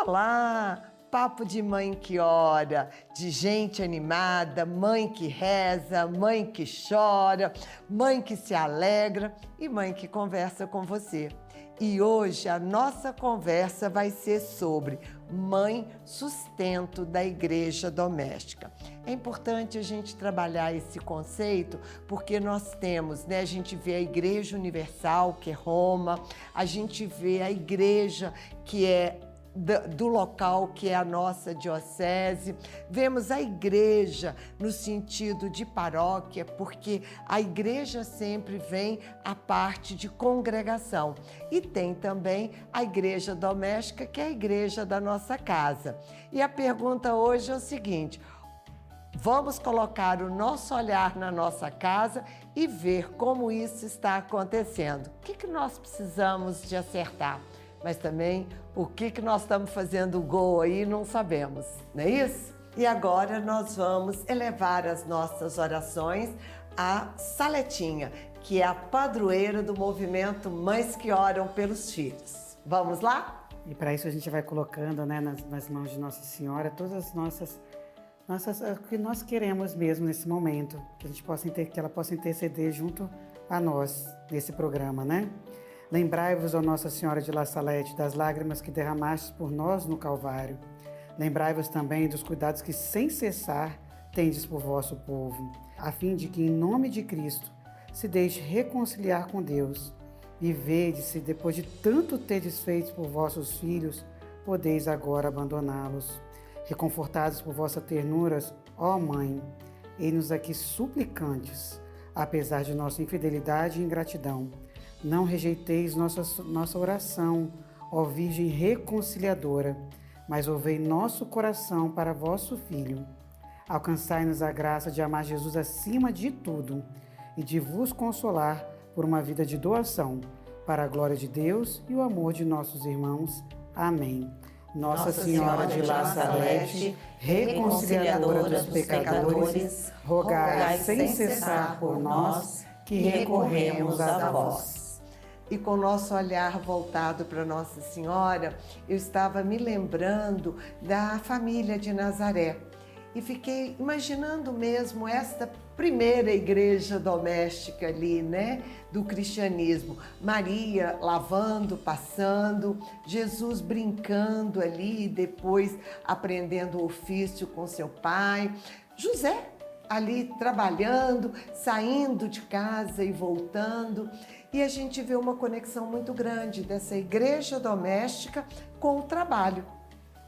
Olá! Papo de mãe que ora, de gente animada, mãe que reza, mãe que chora, mãe que se alegra e mãe que conversa com você. E hoje a nossa conversa vai ser sobre mãe sustento da igreja doméstica. É importante a gente trabalhar esse conceito porque nós temos, né? A gente vê a Igreja Universal, que é Roma, a gente vê a igreja que é do local que é a nossa diocese, vemos a igreja no sentido de paróquia, porque a igreja sempre vem a parte de congregação, e tem também a igreja doméstica, que é a igreja da nossa casa. E a pergunta hoje é o seguinte: vamos colocar o nosso olhar na nossa casa e ver como isso está acontecendo. O que nós precisamos de acertar? Mas também o que nós estamos fazendo gol aí não sabemos, não é isso? E agora nós vamos elevar as nossas orações à Saletinha, que é a padroeira do movimento Mães que Oram pelos Filhos. Vamos lá? E para isso a gente vai colocando, né, nas mãos de Nossa Senhora todas as nossas o que nós queremos mesmo nesse momento, que a gente que ela possa interceder junto a nós nesse programa, né? Lembrai-vos, ó Nossa Senhora de La Salete, das lágrimas que derramastes por nós no Calvário. Lembrai-vos também dos cuidados que sem cessar tendes por vosso povo, a fim de que, em nome de Cristo, se deixe reconciliar com Deus. E vede se, depois de tanto tedes feito por vossos filhos, podeis agora abandoná-los. Reconfortados por vossa ternuras, ó Mãe, eis-nos aqui suplicantes, apesar de nossa infidelidade e ingratidão. Não rejeiteis nossa oração, ó Virgem reconciliadora, mas ouvei nosso coração para vosso Filho. Alcançai-nos a graça de amar Jesus acima de tudo e de vos consolar por uma vida de doação, para a glória de Deus e o amor de nossos irmãos. Amém. Nossa Senhora de La Salete, reconciliadora dos pecadores, rogai sem cessar por nós, que recorremos a vós. E com o nosso olhar voltado para Nossa Senhora, eu estava me lembrando da família de Nazaré e fiquei imaginando mesmo esta primeira igreja doméstica ali, né, do cristianismo. Maria lavando, passando, Jesus brincando ali, depois aprendendo o ofício com seu pai, José ali trabalhando, saindo de casa e voltando. E a gente vê uma conexão muito grande dessa igreja doméstica com o trabalho.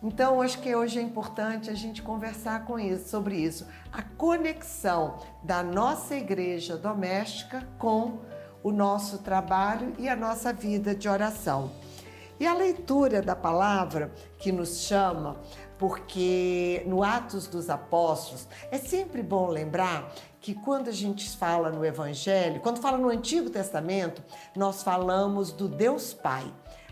Então, acho que hoje é importante a gente conversar sobre isso. A conexão da nossa igreja doméstica com o nosso trabalho e a nossa vida de oração. E a leitura da palavra que nos chama, porque no Atos dos Apóstolos, é sempre bom lembrar que quando a gente fala no Evangelho, quando fala no Antigo Testamento, nós falamos do Deus Pai.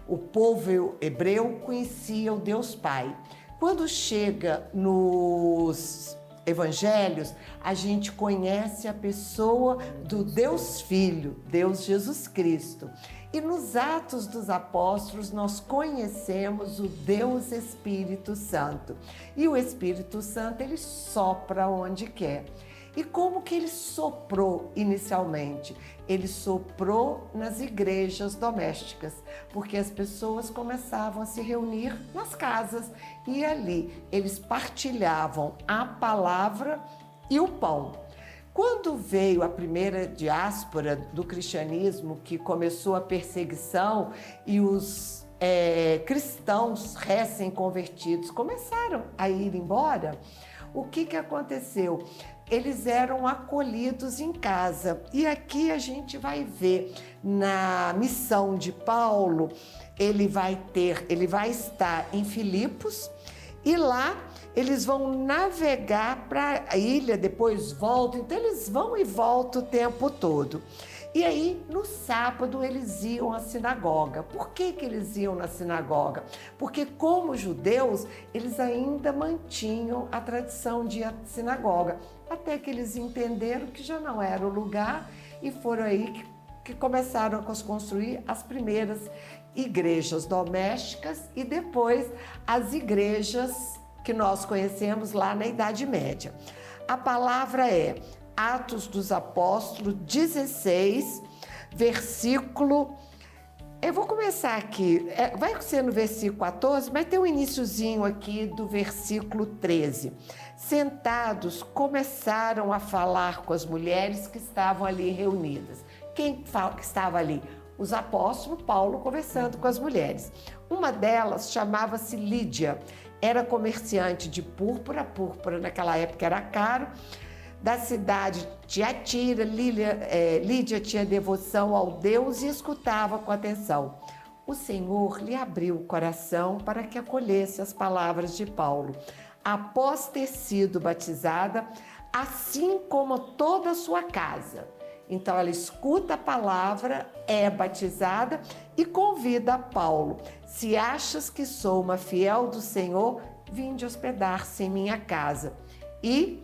O povo hebreu conhecia o Deus Pai. Quando chega nos Evangelhos, a gente conhece a pessoa do Deus Filho, Deus Jesus Cristo. E nos Atos dos Apóstolos nós conhecemos o Deus Espírito Santo. E o Espírito Santo, ele sopra onde quer. E como que ele soprou inicialmente? Ele soprou nas igrejas domésticas, porque as pessoas começavam a se reunir nas casas e ali eles partilhavam a palavra e o pão. Quando veio a primeira diáspora do cristianismo, que começou a perseguição e os cristãos recém-convertidos começaram a ir embora, o que aconteceu? Eles eram acolhidos em casa. E aqui a gente vai ver na missão de Paulo, ele vai estar em Filipos e lá eles vão navegar para a ilha, depois voltam, então eles vão e voltam o tempo todo. E aí, no sábado, eles iam à sinagoga. Por que eles iam na sinagoga? Porque, como judeus, eles ainda mantinham a tradição de ir à sinagoga. Até que eles entenderam que já não era o lugar e foram aí que que começaram a construir as primeiras igrejas domésticas e depois as igrejas que nós conhecemos lá na Idade Média. A palavra é Atos dos Apóstolos 16, versículo... Eu vou começar aqui, vai ser no versículo 14, mas tem um iniciozinho aqui do versículo 13. Sentados, começaram a falar com as mulheres que estavam ali reunidas. Quem estava ali? Os apóstolos, Paulo conversando com as mulheres. Uma delas chamava-se Lídia, era comerciante de púrpura, púrpura naquela época era caro, da cidade de Tiatira. Lídia tinha devoção ao Deus e escutava com atenção. O Senhor lhe abriu o coração para que acolhesse as palavras de Paulo. Após ter sido batizada, assim como toda a sua casa. Então ela escuta a palavra, é batizada e convida Paulo. Se achas que sou uma fiel do Senhor, vinde hospedar-se em minha casa. E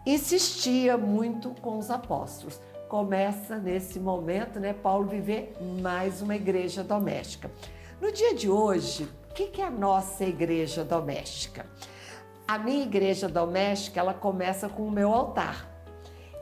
insistia muito com os apóstolos. Começa nesse momento, Paulo viver mais uma igreja doméstica. No dia de hoje, o que é a nossa igreja doméstica? A minha igreja doméstica, ela começa com o meu altar.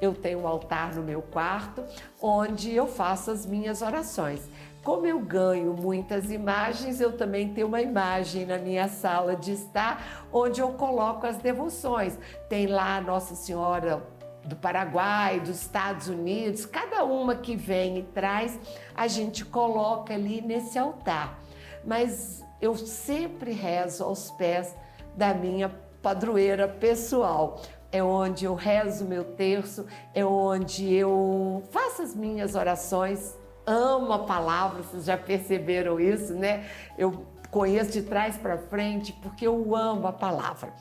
Eu tenho um altar no meu quarto, onde eu faço as minhas orações. Como eu ganho muitas imagens, eu também tenho uma imagem na minha sala de estar, onde eu coloco as devoções. Tem lá a Nossa Senhora do Paraguai, dos Estados Unidos, cada uma que vem e traz, a gente coloca ali nesse altar. Mas eu sempre rezo aos pés da minha padroeira pessoal. É onde eu rezo o meu terço, é onde eu faço as minhas orações. Amo a palavra, vocês já perceberam isso, Eu conheço de trás para frente porque eu amo a palavra.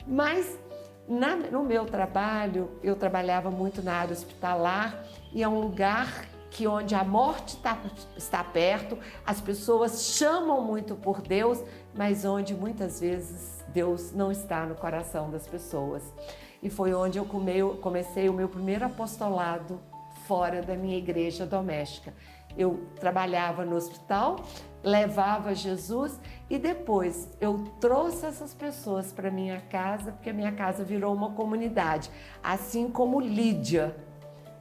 Mas no meu trabalho, eu trabalhava muito na área hospitalar e é um lugar que onde a morte está perto, as pessoas chamam muito por Deus, mas onde muitas vezes Deus não está no coração das pessoas. E foi onde eu comecei o meu primeiro apostolado fora da minha igreja doméstica. Eu trabalhava no hospital, levava Jesus e depois eu trouxe essas pessoas para minha casa, porque a minha casa virou uma comunidade. Assim como Lídia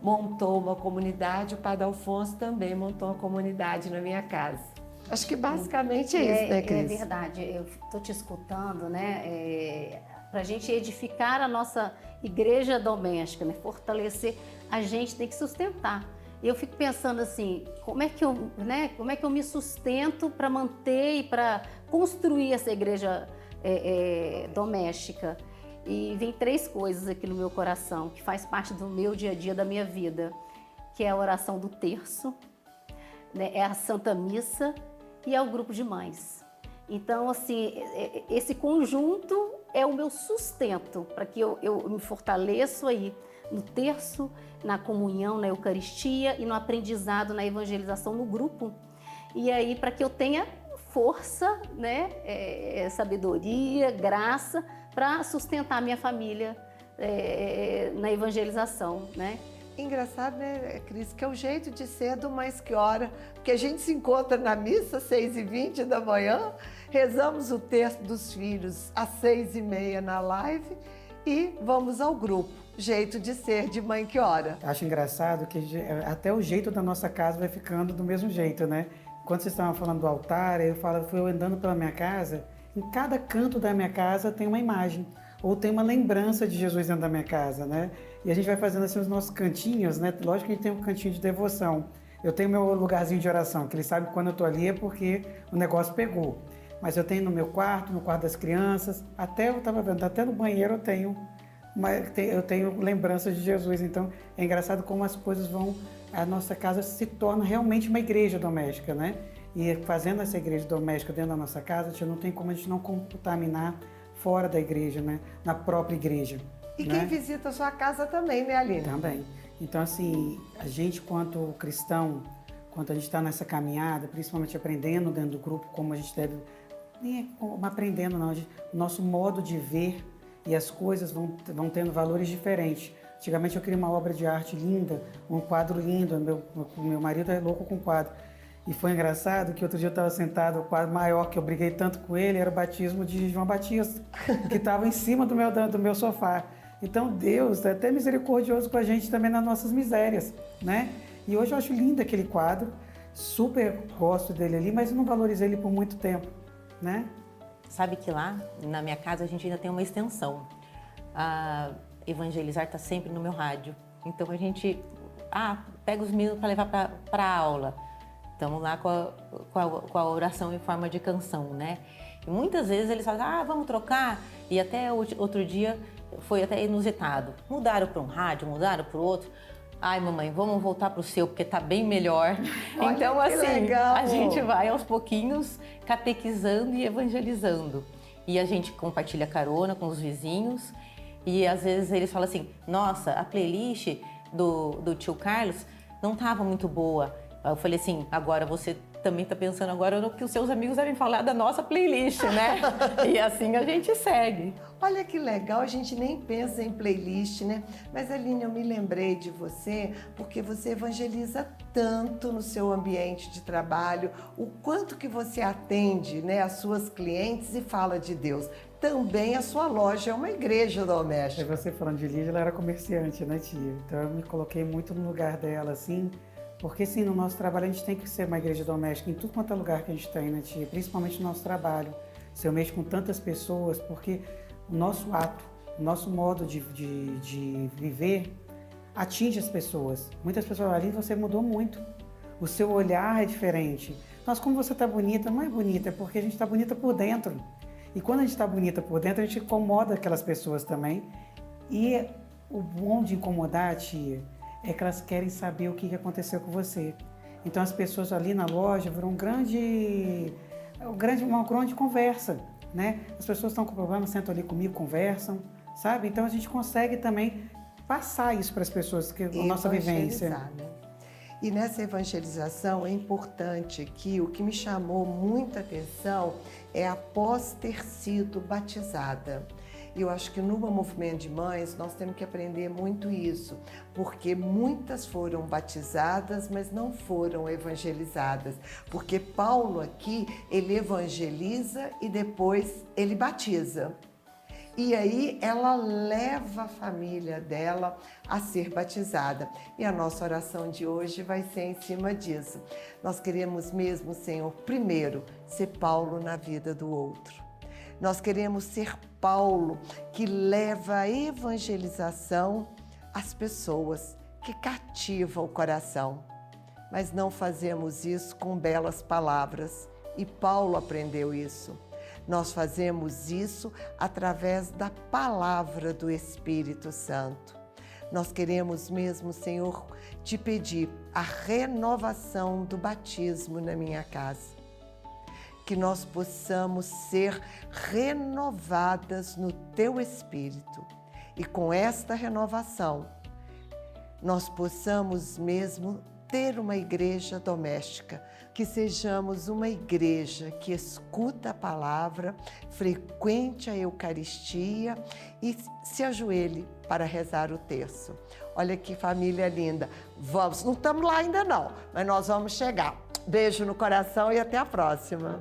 montou uma comunidade, o Padre Alfonso também montou uma comunidade na minha casa. Acho que basicamente é isso, Cris? É verdade, eu estou te escutando, para a gente edificar a nossa igreja doméstica, fortalecer, a gente tem que sustentar. Eu fico pensando assim, como é que eu me sustento para manter e para construir essa igreja doméstica? E vem 3 coisas aqui no meu coração, que faz parte do meu dia a dia, da minha vida, que é a oração do terço, é a Santa Missa e é o grupo de mães. Então, assim, esse conjunto é o meu sustento para que eu me fortaleço aí no terço, na comunhão, na Eucaristia e no aprendizado, na evangelização no grupo. E aí, para que eu tenha força, sabedoria, graça, para sustentar minha família na evangelização, Engraçado, Cris, que é o jeito de ser do Mães que Ora, porque a gente se encontra na missa às 6h20 da manhã, rezamos o terço dos filhos às 6h30 na live e vamos ao grupo. Jeito de ser de Mãe que Ora. Acho engraçado que até o jeito da nossa casa vai ficando do mesmo jeito, Quando vocês estavam falando do altar, fui andando pela minha casa, em cada canto da minha casa tem uma imagem, ou tem uma lembrança de Jesus dentro da minha casa, E a gente vai fazendo assim os nossos cantinhos, Lógico que a gente tem um cantinho de devoção. Eu tenho meu lugarzinho de oração, que ele sabe que quando eu estou ali é porque o negócio pegou. Mas eu tenho no meu quarto, no quarto das crianças, até eu estava vendo, até no banheiro eu tenho lembranças de Jesus. Então é engraçado como as coisas a nossa casa se torna realmente uma igreja doméstica, E fazendo essa igreja doméstica dentro da nossa casa, a gente não tem como a gente não contaminar fora da igreja, na própria igreja. E quem visita a sua casa também, Aline? Também. Então, assim, a gente, quanto cristão, quando a gente está nessa caminhada, principalmente aprendendo dentro do grupo, como a gente deve... Nem é como aprendendo, não. O nosso modo de ver e as coisas vão tendo valores diferentes. Antigamente eu queria uma obra de arte linda, um quadro lindo, meu marido é louco com quadro. E foi engraçado que outro dia eu estava sentado, o quadro maior que eu briguei tanto com ele era o batismo de João Batista, que estava em cima do meu sofá. Então Deus é até misericordioso com a gente também nas nossas misérias, né? E hoje eu acho lindo aquele quadro, super gosto dele ali, mas eu não valorizei ele por muito tempo, né? Sabe que lá, na minha casa, a gente ainda tem uma extensão. A Evangelizar está sempre no meu rádio. Então a gente pega os meninos para levar para a aula. Estamos lá com a oração em forma de canção, né? E muitas vezes eles falam, vamos trocar. E até outro dia foi até inusitado. Mudaram para um rádio, mudaram para o outro. Ai, mamãe, vamos voltar para o seu, porque tá bem melhor. Olha, então, que assim, legal. a gente vai aos pouquinhos catequizando e evangelizando. E a gente compartilha carona com os vizinhos. E às vezes eles falam assim, nossa, a playlist do tio Carlos não estava muito boa. Eu falei assim, agora você também está pensando agora no que os seus amigos devem falar da nossa playlist, né? E assim a gente segue. Olha que legal, a gente nem pensa em playlist, né? Mas, Aline, eu me lembrei de você porque você evangeliza tanto no seu ambiente de trabalho, o quanto que você atende, né, as suas clientes e fala de Deus. Também a sua loja é uma igreja E doméstica. você falando de Lígia, ela era comerciante, né, tia? Então eu me coloquei muito no lugar dela, assim, porque sim, no nosso trabalho a gente tem que ser uma igreja doméstica em tudo quanto é lugar que a gente tem, né, tia? Principalmente no nosso trabalho. Se eu mexo com tantas pessoas, porque o nosso ato, o nosso modo de viver atinge as pessoas. Muitas pessoas falam, ali você mudou muito. O seu olhar é diferente. Nossa, como você está bonita, não é bonita, é porque a gente está bonita por dentro. E quando a gente está bonita por dentro, a gente incomoda aquelas pessoas também. E o bom de incomodar, tia, é que elas querem saber o que aconteceu com você. Então as pessoas ali na loja viram uma grande conversa, né? As pessoas estão com problema, sentam ali comigo, conversam, sabe? Então a gente consegue também passar isso para as pessoas, que a nossa vivência. Né? E nessa evangelização é importante que o que me chamou muita atenção é após ter sido batizada. E eu acho que no movimento de mães nós temos que aprender muito isso, porque muitas foram batizadas, mas não foram evangelizadas. Porque Paulo aqui, ele evangeliza e depois ele batiza. E aí ela leva a família dela a ser batizada. E a nossa oração de hoje vai ser em cima disso. Nós queremos mesmo, Senhor, primeiro, ser Paulo na vida do outro. Nós queremos ser Paulo que leva a evangelização às pessoas, que cativa o coração. Mas não fazemos isso com belas palavras. E Paulo aprendeu isso. Nós fazemos isso através da palavra do Espírito Santo. Nós queremos mesmo, Senhor, te pedir a renovação do batismo na minha casa. Que nós possamos ser renovadas no Teu Espírito. E com esta renovação, nós possamos mesmo ter uma igreja doméstica, que sejamos uma igreja que escuta a palavra, frequente a Eucaristia e se ajoelhe para rezar o terço. Olha que família linda. Vamos, não estamos lá ainda não, mas nós vamos chegar. Beijo no coração e até a próxima.